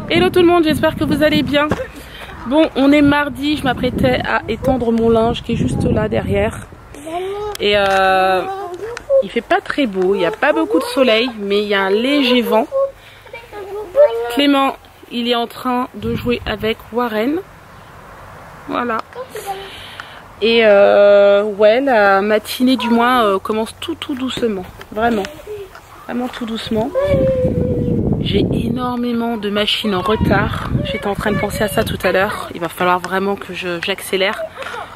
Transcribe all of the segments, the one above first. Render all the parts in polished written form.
Hello tout le monde, j'espère que vous allez bien. Bon, on est mardi, je m'apprêtais à étendre mon linge qui est juste là derrière. Et il fait pas très beau, il n'y a pas beaucoup de soleil, mais il y a un léger vent. Clément, il est en train de jouer avec Warren. Voilà. Et ouais, la matinée du moins commence tout doucement. Vraiment tout doucement. J'ai énormément de machines en retard. J'étais en train de penser à ça tout à l'heure. Il va falloir vraiment que j'accélère.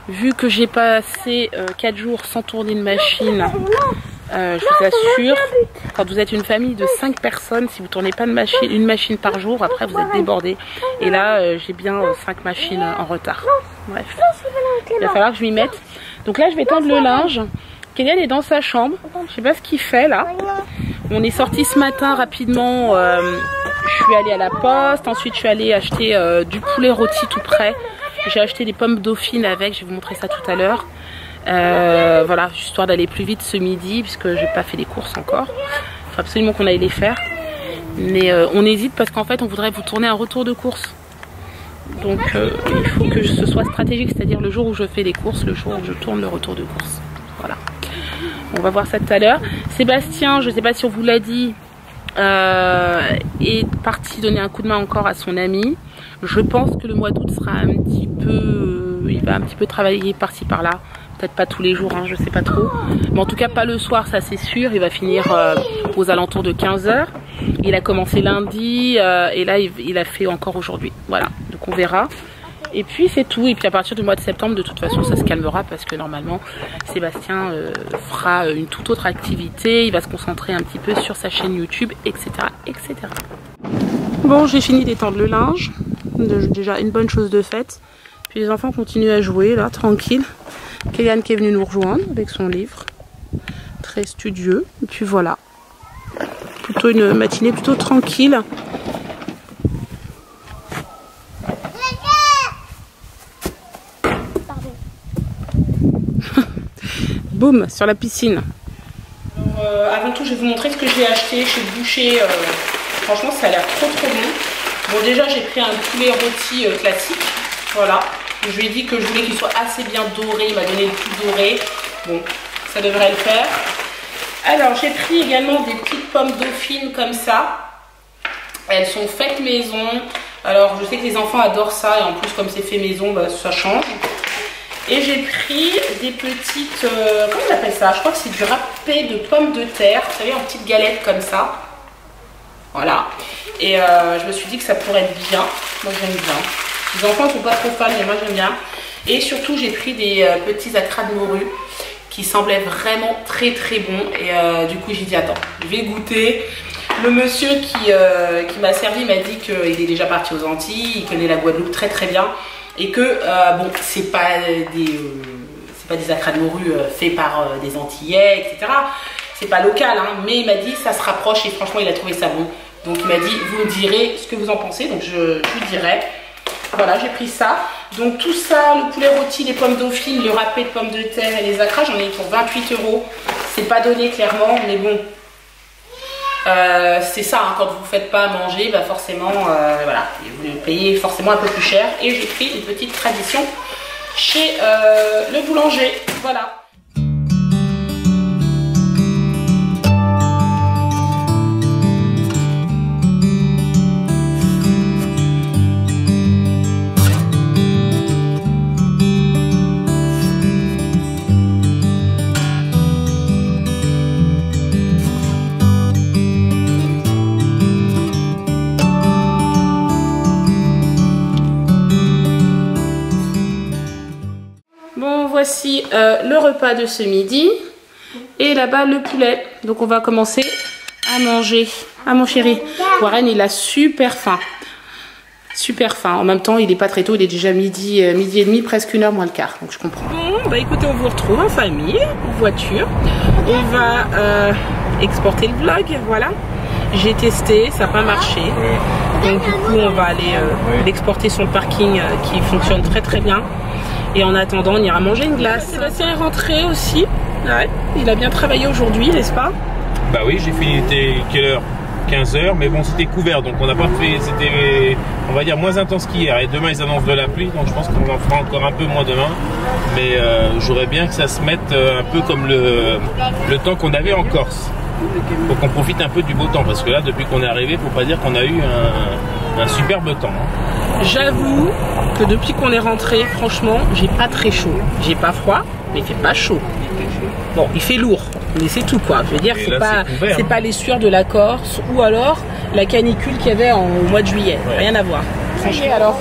Vu que j'ai passé 4 jours sans tourner une machine, je vous assure, quand vous êtes une famille de 5 personnes, si vous ne tournez pas une machine par jour, après vous êtes débordés. Et là, j'ai bien 5 machines en retard. Bref, il va falloir que je m'y mette. Donc là, je vais tendre le linge. Kélian est dans sa chambre. Je sais pas ce qu'il fait là. On est sorti ce matin rapidement. Je suis allée à la poste. Ensuite, je suis allée acheter du poulet rôti tout près. J'ai acheté des pommes dauphines avec. Je vais vous montrer ça tout à l'heure. Voilà, histoire d'aller plus vite ce midi, puisque j'ai pas fait les courses encore. Il faut absolument qu'on aille les faire. Mais on hésite parce qu'en fait, on voudrait vous tourner un retour de course. Donc, il faut que ce soit stratégique, c'est-à-dire le jour où je fais les courses, le jour où je tourne le retour de course. Voilà. On va voir ça tout à l'heure. Sébastien, je ne sais pas si on vous l'a dit, est parti donner un coup de main encore à son ami. Je pense que le mois d'août sera un petit peu... il va un petit peu travailler par-ci par-là. Peut-être pas tous les jours, hein, je sais pas trop. Mais en tout cas pas le soir, ça c'est sûr. Il va finir aux alentours de 15 h. Il a commencé lundi et là il a fait encore aujourd'hui. Voilà, donc on verra. Et puis c'est tout. Et puis à partir du mois de septembre, de toute façon, ça se calmera parce que normalement, Sébastien fera une toute autre activité. Il va se concentrer un petit peu sur sa chaîne YouTube, etc., etc. Bon, j'ai fini d'étendre le linge. Déjà une bonne chose de faite. Puis les enfants continuent à jouer là, tranquille. Kélian qui est venu nous rejoindre avec son livre. Très studieux. Et puis voilà. Plutôt une matinée plutôt tranquille. Boum, sur la piscine. Avant tout, je vais vous montrer ce que j'ai acheté chez le boucher. Franchement, ça a l'air trop bon. Bon, déjà, j'ai pris un poulet rôti classique. Voilà. Je lui ai dit que je voulais qu'il soit assez bien doré. Il m'a donné le plus doré. Bon, ça devrait le faire. Alors, j'ai pris également des petites pommes dauphines comme ça. Elles sont faites maison. Alors, je sais que les enfants adorent ça. Et en plus, comme c'est fait maison, bah, ça change. Et j'ai pris des petites, comment on appelle ça? Je crois que c'est du râpé de pommes de terre, vous savez, en petites galettes comme ça. Voilà. Et je me suis dit que ça pourrait être bien. Moi j'aime bien. Les enfants ne sont pas trop fans, mais moi j'aime bien. Et surtout j'ai pris des petits acras de morue qui semblaient vraiment très bons. Et du coup j'ai dit attends, je vais goûter. Le monsieur qui m'a servi m'a dit qu'il est déjà parti aux Antilles, il connaît la Guadeloupe très bien. Et que bon, c'est pas des acras de morue faits par des Antillais, etc. C'est pas local, hein, mais il m'a dit ça se rapproche et franchement il a trouvé ça bon. Donc il m'a dit vous me direz ce que vous en pensez, donc je lui dirai. Voilà, j'ai pris ça. Donc tout ça, le poulet rôti, les pommes dauphines, le râpé de pommes de terre et les acras, j'en ai pour 28 €. C'est pas donné clairement, mais bon. C'est ça, hein, quand vous ne faites pas manger, bah forcément, voilà, vous payez forcément un peu plus cher. Et j'ai pris une petite tradition chez le boulanger, voilà. Voici le repas de ce midi et là-bas le poulet. Donc on va commencer à manger. Ah mon chéri, Warren il a super faim. Super faim. En même temps il est pas très tôt, il est déjà midi et demi, presque 1h moins le quart. Donc je comprends. Bon bah écoutez, on vous retrouve en famille, en voiture. On va exporter le vlog, voilà. J'ai testé, ça n'a pas marché. Donc du coup on va aller l'exporter sur le parking qui fonctionne très bien. Et en attendant, on ira manger une glace. Sébastien est rentré aussi. Ouais, il a bien travaillé aujourd'hui, n'est-ce pas? Bah oui, j'ai fini, il était quelle heure? 15 h, mais bon, c'était couvert, donc on n'a pas fait, c'était, on va dire, moins intense qu'hier. Et demain, ils annoncent de la pluie, donc je pense qu'on en fera encore un peu moins demain. Mais j'aurais bien que ça se mette un peu comme le temps qu'on avait en Corse. Pour qu'on profite un peu du beau temps, parce que là, depuis qu'on est arrivé, faut pas dire qu'on a eu un superbe temps. Hein. J'avoue que depuis qu'on est rentré, franchement, j'ai pas très chaud. J'ai pas froid, mais il fait pas chaud. Bon, il fait lourd, mais c'est tout quoi. Je veux dire, c'est pas les sueurs de la Corse ou alors la canicule qu'il y avait au mois de juillet. Ouais. Rien à voir. Alors,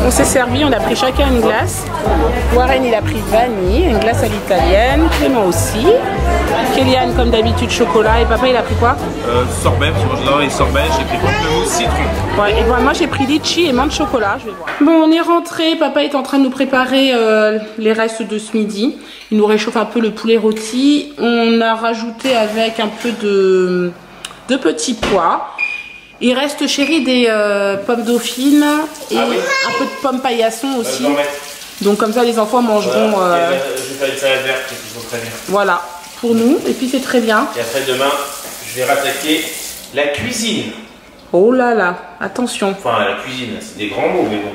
on s'est servi, on a pris chacun une glace. Warren il a pris vanille, une glace à l'italienne, Clément aussi. Kélian comme d'habitude chocolat et papa il a pris quoi? Sorbet, parce que moi j'adore les sorbets, j'ai pris pamplemousse citron. Ouais, et moi j'ai pris litchi et menthe chocolat, je vais voir. Bon on est rentré, papa est en train de nous préparer les restes de ce midi. Il nous réchauffe un peu le poulet rôti. On a rajouté avec un peu de petits pois. Il reste chéri des pommes dauphines et un peu de pommes paillasson aussi. Donc comme ça les enfants mangeront. Je vais faire une salade verte qui sont très bien. Voilà, pour nous. Et puis c'est très bien. Et après demain, je vais rattaquer la cuisine. Oh là là, attention. Enfin la cuisine, c'est des grands mots, mais bon.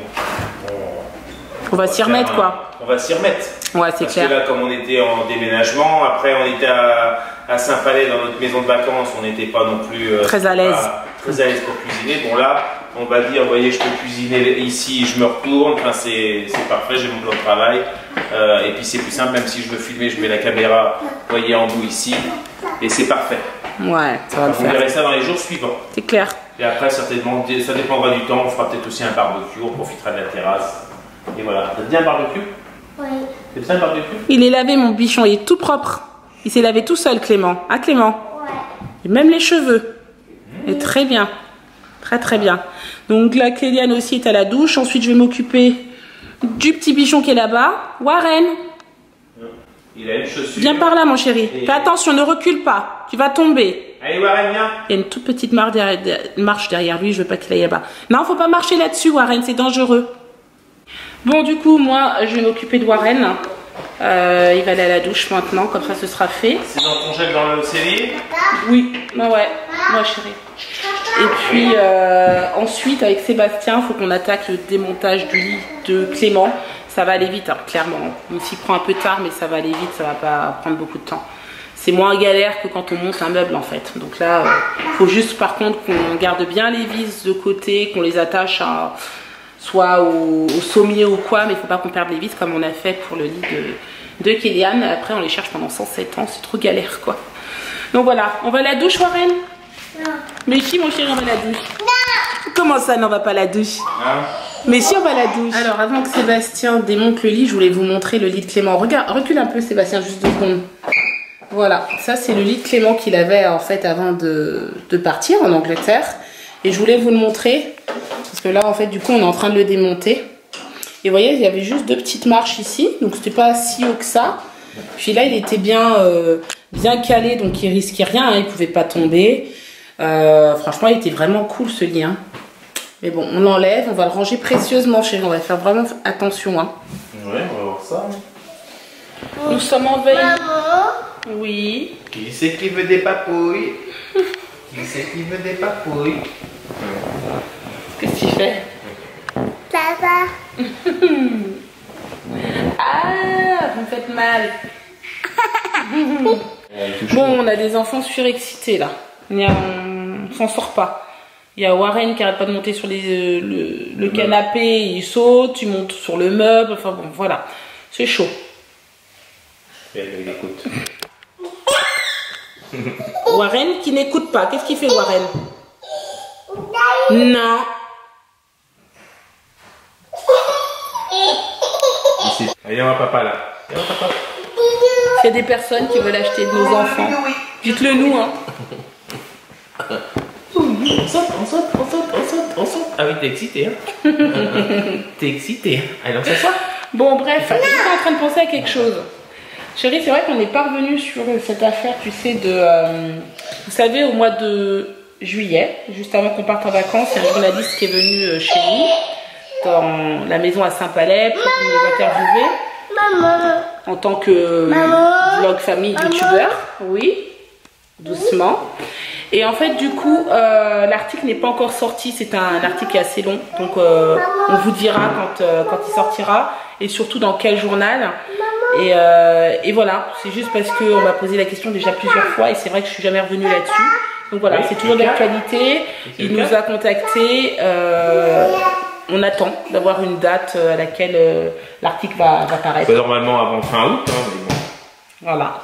On va s'y remettre quoi. On va s'y remettre. Ouais, c'est clair. Parce que là, comme on était en déménagement, après on était à Saint-Palais dans notre maison de vacances, on n'était pas non plus très à l'aise. Très à l'aise pour cuisiner. Bon là, on va dire, vous voyez, je peux cuisiner ici, je me retourne, enfin c'est parfait, j'ai mon plan de travail. Et puis c'est plus simple, même si je veux filmer, je mets la caméra, vous voyez, en bout ici, et c'est parfait. Ouais, ça va le faire. On verra ça dans les jours suivants. C'est clair. Et après, certainement, ça dépendra du temps, on fera peut-être aussi un barbecue, on profitera de la terrasse. Et voilà. T'as bien un barbecue? Oui. C'est bien un barbecue? Il est lavé mon bichon, il est tout propre. Il s'est lavé tout seul Clément. Hein Clément? Ouais. Et même les cheveux. Et très bien. Très très bien. Donc la Kéliane aussi est à la douche. Ensuite je vais m'occuper du petit bichon qui est là-bas. Warren. Il a une chaussure. Viens par là mon chéri. Fais attention, ne recule pas. Tu vas tomber. Allez Warren, viens. Il y a une toute petite marche derrière lui. Je veux pas qu'il aille là-bas. Non, faut pas marcher là-dessus Warren, c'est dangereux. Bon du coup moi je vais m'occuper de Warren. Il va aller à la douche maintenant, comme ça ce sera fait. C'est dans ton gel dans le cellier? Oui, bah ouais, moi chérie. Et puis ensuite avec Sébastien, il faut qu'on attaque le démontage du lit de Clément. Ça va aller vite, hein, clairement. On s'y prend un peu tard, mais ça va aller vite, ça va pas prendre beaucoup de temps. C'est moins galère que quand on monte un meuble en fait. Donc là, faut juste par contre qu'on garde bien les vis de côté, qu'on les attache à... soit au sommier ou quoi, mais il faut pas qu'on perde les vis comme on a fait pour le lit de Kélian. Après on les cherche pendant 107 ans, c'est trop galère quoi. Donc voilà, on va à la douche Warren? Non. Mais si mon chéri on va à la douche? Non. Comment ça on va pas à la douche? Non. Mais si on va à la douche. Alors avant que Sébastien démonte le lit, je voulais vous montrer le lit de Clément. Regarde, recule un peu Sébastien, juste 2 secondes. Voilà, ça c'est le lit de Clément qu'il avait en fait avant de partir en Angleterre. Et je voulais vous le montrer. Parce que là, en fait, du coup, on est en train de le démonter. Et vous voyez, il y avait juste 2 petites marches ici. Donc, c'était pas si haut que ça. Puis là, il était bien calé. Donc, il risquait rien. Hein, il pouvait pas tomber. Franchement, il était vraiment cool, ce lit. Hein. Mais bon, on l'enlève. On va le ranger précieusement, chérie. On va faire vraiment attention. Hein. Ouais, on va voir ça. Nous sommes en veille. Maman. Oui. Qui c'est qui veut des papouilles? Qui c'est qui veut des papouilles? Qu'est-ce qu'il fait? Papa. Ah, vous me faites mal. Bon, on a des enfants surexcités là. On s'en sort pas. Il y a Warren qui arrête pas de monter sur le canapé, il saute, il monte sur le meuble, enfin bon, voilà. C'est chaud. Il écoute. Warren qui n'écoute pas. Qu'est-ce qu'il fait Warren? Non. Ici. Allez, on va papa là. Allez, on va papa. Il y a des personnes qui veulent acheter de nos enfants. Dites-le nous, hein. On saute, on saute, on saute, on saute, on saute. Ah oui, t'es excité, hein. T'es excité. Allez, on s'assoit. Bon, bref, je suis en train de penser à quelque chose. Chérie, c'est vrai qu'on n'est pas revenu sur cette affaire, tu sais, vous savez, au mois de juillet, juste avant qu'on parte en vacances, il y a un journaliste qui est venu chez nous, dans la maison à Saint-Palais, pour nous interviewer. Maman. en tant que vlog famille youtubeur. Oui, doucement. Et en fait, du coup, l'article n'est pas encore sorti. C'est un article qui est assez long. Donc, on vous dira quand il sortira. Et surtout dans quel journal. Et voilà, c'est juste parce qu'on m'a posé la question déjà plusieurs fois. Et c'est vrai que je suis jamais revenue là-dessus. Donc voilà, c'est toujours d'actualité. Il nous a contactés. On attend d'avoir une date à laquelle l'article va paraître. Normalement avant fin août. Hein, mais bon. Voilà.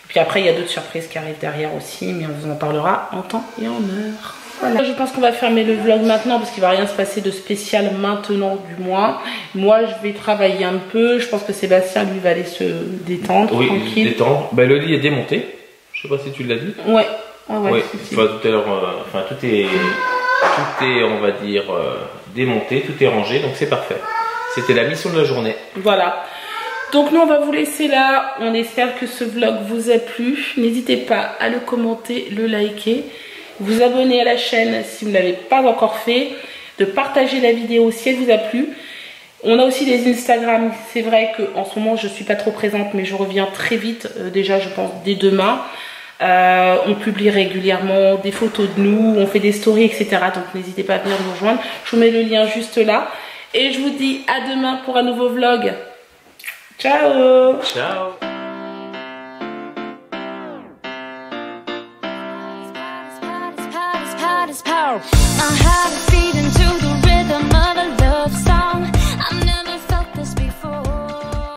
Puis après, il y a d'autres surprises qui arrivent derrière aussi, mais on vous en parlera en temps et en heure. Voilà. Je pense qu'on va fermer le vlog maintenant parce qu'il va rien se passer de spécial maintenant du moins. Moi, je vais travailler un peu. Je pense que Sébastien, lui, va aller se détendre. Oui, tranquille. Détendre. Bah, le lit est démonté. Je sais pas si tu l'as dit. Ouais. Oui, tout à l'heure, enfin, tout est, on va dire, démonté, tout est rangé, donc c'est parfait. C'était la mission de la journée. Voilà. Donc nous on va vous laisser là, on espère que ce vlog vous a plu. N'hésitez pas à le commenter, le liker, vous abonner à la chaîne si vous ne l'avez pas encore fait, de partager la vidéo si elle vous a plu. On a aussi des Instagram, c'est vrai qu'en ce moment je ne suis pas trop présente mais je reviens très vite, déjà je pense dès demain. On publie régulièrement des photos de nous, on fait des stories etc. Donc n'hésitez pas à venir nous rejoindre, je vous mets le lien juste là. Et je vous dis à demain pour un nouveau vlog. Ciao! Ciao! I had a feeling